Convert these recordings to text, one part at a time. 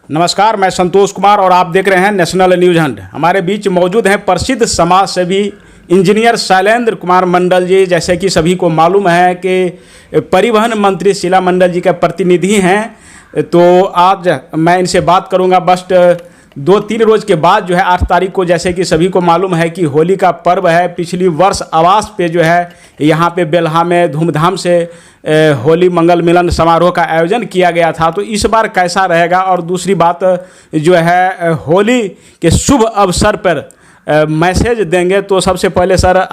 नमस्कार, मैं संतोष कुमार और आप देख रहे हैं नेशनल न्यूज हंट। हमारे बीच मौजूद हैं प्रसिद्ध समाज सेवी इंजीनियर शैलेंद्र कुमार मंडल जी। जैसे कि सभी को मालूम है कि परिवहन मंत्री शीला मंडल जी के प्रतिनिधि हैं, तो आज मैं इनसे बात करूंगा। बस 2-3 रोज़ के बाद जो है 8 तारीख को, जैसे कि सभी को मालूम है कि होली का पर्व है। पिछली वर्ष आवास पे जो है यहाँ पे बेल्हा में धूमधाम से होली मंगल मिलन समारोह का आयोजन किया गया था। तो इस बार कैसा रहेगा, और दूसरी बात जो है होली के शुभ अवसर पर मैसेज देंगे। तो सबसे पहले सर,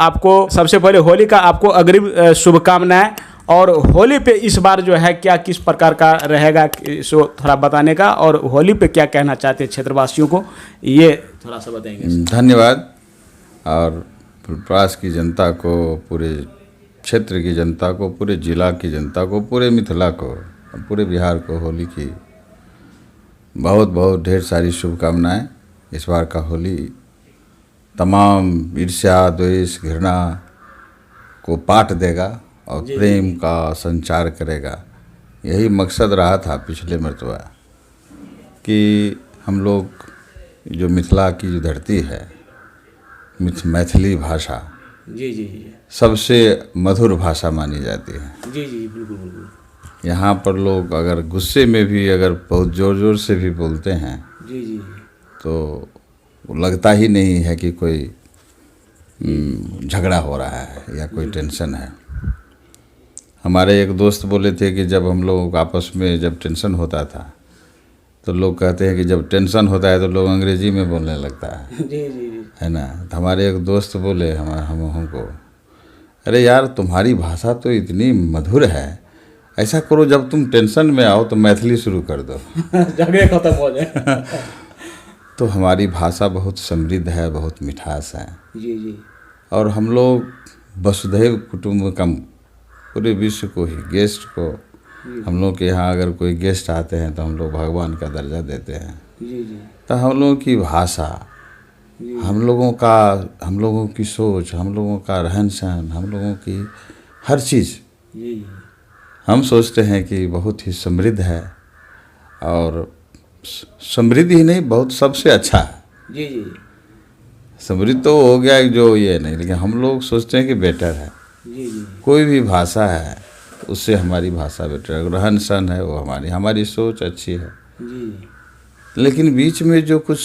सबसे पहले होली का आपको अग्रिम शुभकामनाएं। और होली पे इस बार जो है क्या किस प्रकार का रहेगा, इसको थोड़ा बताने का, और होली पे क्या कहना चाहते हैं क्षेत्रवासियों को, ये थोड़ा सा बताएंगे। धन्यवाद। और प्रयास की जनता को, पूरे क्षेत्र की जनता को, पूरे जिला की जनता को, पूरे मिथिला को, पूरे बिहार को होली की बहुत बहुत ढेर सारी शुभकामनाएं। इस बार का होली तमाम ईर्ष्या, द्वेष, घृणा को पाट देगा और प्रेम का संचार करेगा। यही मकसद रहा था पिछले मरतबा कि हम लोग जो मिथिला की जो धरती है, मैथिली भाषा जी सबसे मधुर भाषा मानी जाती है। जी बिल्कुल। यहाँ पर लोग अगर गुस्से में भी अगर बहुत ज़ोर ज़ोर से भी बोलते हैं जी तो लगता ही नहीं है कि कोई झगड़ा हो रहा है या कोई टेंशन है। हमारे एक दोस्त बोले थे कि जब हम लोग आपस में जब टेंशन होता था तो लोग कहते हैं कि जब टेंशन होता है तो लोग अंग्रेजी में बोलने लगता है। जी है ना। तो हमारे एक दोस्त बोले हमको, अरे यार तुम्हारी भाषा तो इतनी मधुर है, ऐसा करो जब तुम टेंशन में आओ तो मैथिली शुरू कर दो। झगड़े खत्म हो जाए। तो हमारी भाषा बहुत समृद्ध है, बहुत मिठास है। जी और हम लोग वसुधैव कुटुंबकम, पूरे विश्व को ही, गेस्ट को, हम लोग के यहाँ अगर कोई गेस्ट आते हैं तो हम लोग भगवान का दर्जा देते हैं। जी तो हम लोगों की भाषा, हम लोगों की सोच, हम लोगों का रहन सहन, हम लोगों की हर चीज़ हम सोचते हैं कि बहुत ही समृद्ध है। और समृद्ध ही नहीं, बहुत सबसे अच्छा है। जी समृद्ध तो हो गया जो ये नहीं, लेकिन हम लोग सोचते हैं कि बेटर है। जी कोई भी भाषा है उससे हमारी भाषा बेटर है। रहन सहन है वो हमारी सोच अच्छी है। जी लेकिन बीच में जो कुछ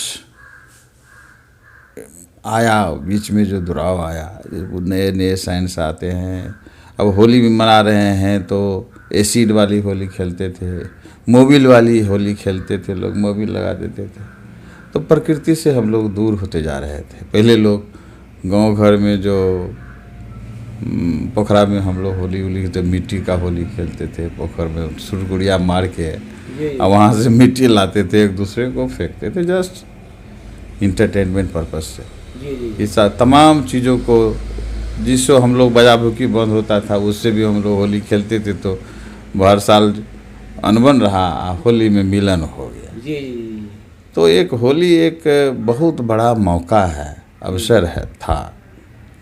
आया, बीच में जो दुराव आया, नए नए साइंस आते हैं। अब होली भी मना रहे हैं तो एसिड वाली होली खेलते थे, मोबिल वाली होली खेलते थे, लोग मोबिल लगा देते थे। तो प्रकृति से हम लोग दूर होते जा रहे थे। पहले लोग गांव घर में जो पोखरा में हम लोग होली तो मिट्टी का होली खेलते थे। पोखर में सुरगुड़िया मार के और वहाँ से मिट्टी लाते थे, एक दूसरे को फेंकते थे, जस्ट इंटरटेनमेंट पर्पस से। इस तमाम चीज़ों को जिससे हम लोग बजा भुकी बंद होता था, उससे भी हम लोग होली खेलते थे। तो हर साल अनबन रहा, होली में मिलन हो गया। तो एक होली एक बहुत बड़ा मौका है, अवसर है था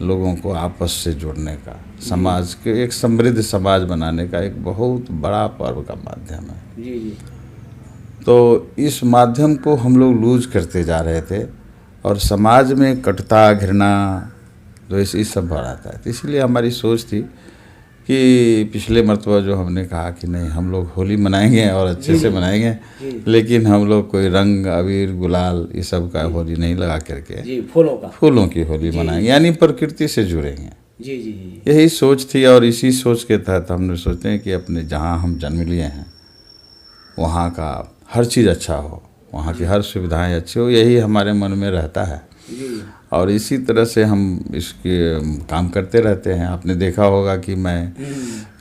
लोगों को आपस से जोड़ने का, समाज के एक समृद्ध समाज बनाने का एक बहुत बड़ा पर्व का माध्यम है। तो इस माध्यम को हम लोग लूज करते जा रहे थे और समाज में कटुता, घृणा, तो इस सब बढ़ाता है। तो इसलिए हमारी सोच थी कि पिछले मरतबा जो हमने कहा कि नहीं, हम लोग होली मनाएंगे और अच्छे से मनाएंगे, लेकिन हम लोग कोई रंग, अबीर, गुलाल ये सब का होली नहीं लगा करके फूलों की होली मनाएंगे, यानी प्रकृति से जुड़ेंगे। यही सोच थी। और इसी सोच के तहत हमने सोचते हैं कि अपने जहाँ हम जन्म लिए हैं वहाँ का हर चीज़ अच्छा हो, वहाँ की हर सुविधाएं अच्छी हो, यही हमारे मन में रहता है। और इसी तरह से हम इसके काम करते रहते हैं। आपने देखा होगा कि मैं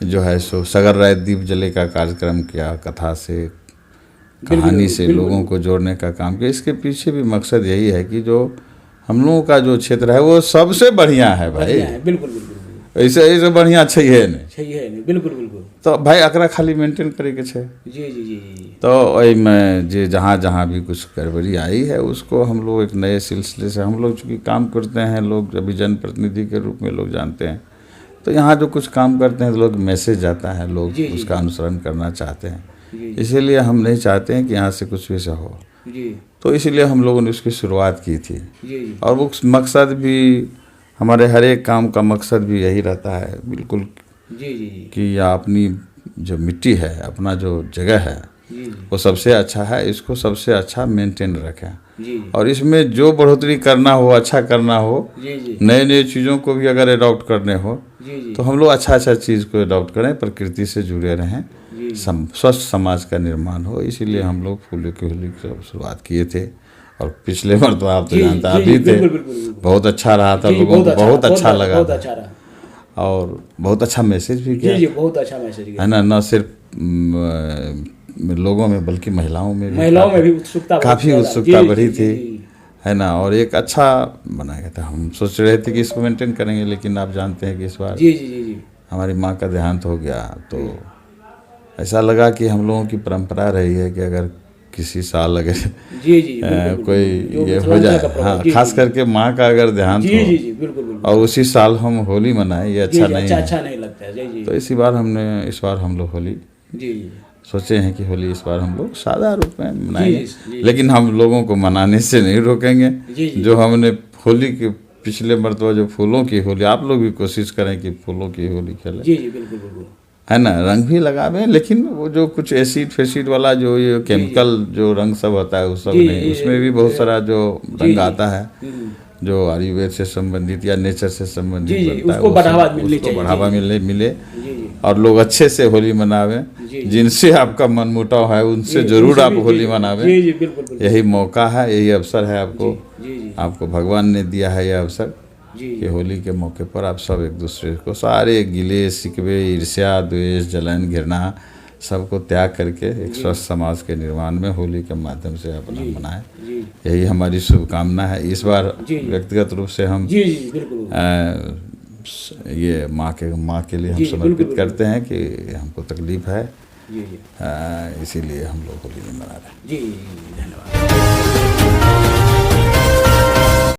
जो है सो सगर राय दीप जले का कार्यक्रम किया, कथा से, कहानी से लोगों को जोड़ने का काम किया। इसके पीछे भी मकसद यही है कि जो हम लोगों का जो क्षेत्र है वो सबसे बढ़िया है भाई। बिल्कुल ऐसे बढ़िया चाहिए नहीं। बिल्कुल। तो भाई अकरा खाली मेंटेन करे के छे। जी। तो वही में जे जहाँ भी कुछ गड़बड़ी आई है उसको हम लोग एक नए सिलसिले से, हम लोग चूँकि काम करते हैं, लोग अभी जनप्रतिनिधि के रूप में लोग जानते हैं, तो यहाँ जो कुछ काम करते हैं तो लोग मैसेज जाता है, लोग उसका अनुसरण करना चाहते हैं। जी इसीलिए हम नहीं चाहते हैं कि यहाँ से कुछ भी सा हो। जी तो इसीलिए हम लोगों ने उसकी शुरुआत की थी। जी और वो मकसद भी, हमारे हर एक काम का मकसद भी यही रहता है बिल्कुल, जी जी जी कि यह अपनी जो मिट्टी है, अपना जो जगह है, जी वो सबसे अच्छा है, इसको सबसे अच्छा मेंटेन रखें। जी और इसमें जो बढ़ोतरी करना हो, अच्छा करना हो, जी जी नए नए चीज़ों को भी अगर अडॉप्ट करने हो, जी जी तो हम लोग अच्छा अच्छा चीज़ को अडॉप्ट करें, प्रकृति से जुड़े रहें, जी स्वस्थ समाज का निर्माण हो। इसीलिए हम लोग फूलों की होली की शुरुआत किए थे। और पिछले बार तो आप तो जी जानते आप जी भी जी, थे, बिल्कुल बिल्कुल बिल्कुल। बहुत अच्छा रहा था, जी, लोगों को बहुत अच्छा लगा बहुत था, अच्छा रहा। और बहुत अच्छा मैसेज भी जी किया, जी बहुत अच्छा मैसेज है गया। ना। न सिर्फ लोगों में बल्कि महिलाओं में भी महिलाओं में भी उत्सुकता काफ़ी बहुत उत्सुकता ज़्यादा। जी, बढ़ी जी, थी, जी, जी, है ना। और एक अच्छा बनाया गया था। हम सोच रहे थे कि इसको मेंटेन करेंगे, लेकिन आप जानते हैं कि इस बार जी जी जी जी हमारी माँ का देहांत हो गया, तो ऐसा लगा कि हम लोगों की परंपरा रही है कि अगर किसी साल अगर जी जी बिल्कुल कोई जो ये हो मिथिलांचल जाए, का प्रभाव। हाँ, जी, खास जी, करके माँ का अगर देहांत जी हो जी जी बिल्कुल बिल्कुल। और उसी साल हम होली मनाएं, ये जी अच्छा जी नहीं अच्छा है। अच्छा नहीं लगता है। जी जी तो इस बार हम लोग होली जी जी सोचे हैं कि होली इस बार हम लोग सादा रूप में जी मनाएंगे, जी लेकिन हम लोगों को मनाने से नहीं रोकेंगे। जी जी जो हमने होली के पिछले मरतबा जो फूलों की होली, आप लोग भी कोशिश करें कि फूलों की होली खेलें, जी जी बिल्कुल बिल्कुल। है ना। रंग भी लगावें, लेकिन वो जो कुछ एसिड फेसिड वाला जो ये केमिकल जो रंग सब होता है, वो सब जी, नहीं। उसमें भी बहुत सारा जो जी, रंग जी, आता है, जो आयुर्वेद से संबंधित या नेचर से संबंधित जी, जी, बनता है, उसको वो बढ़ावा सब- मिलनी उसको चाहिए। बढ़ावा जी, मिले जी जी और लोग अच्छे से होली मनावें। जी, जी। जिनसे आपका मनमुटाव है, उनसे जी, जरूर उनसे आप भी- जी, होली जी, मनावें। जी जी बिल्कुल बिल्कुल। यही मौका है, यही अवसर है आपको, जी जी आपको भगवान ने दिया है यह अवसर जी कि होली के मौके पर आप सब एक दूसरे को सारे गिले शिकवे, ईर्ष्या, द्वेष, जलन, घृणा सबको त्याग करके एक स्वस्थ समाज के निर्माण में होली के माध्यम से अपना मनाएं। जी यही हमारी शुभकामना है। इस बार जी। व्यक्तिगत रूप से हम जी जी बिल्कुल ये माँ के लिए हम जी, समर्पित बिल्कुल, करते हैं कि हमको तकलीफ है, जी जी इसीलिए हम लोग होली नहीं मना रहे हैं। जी धन्यवाद।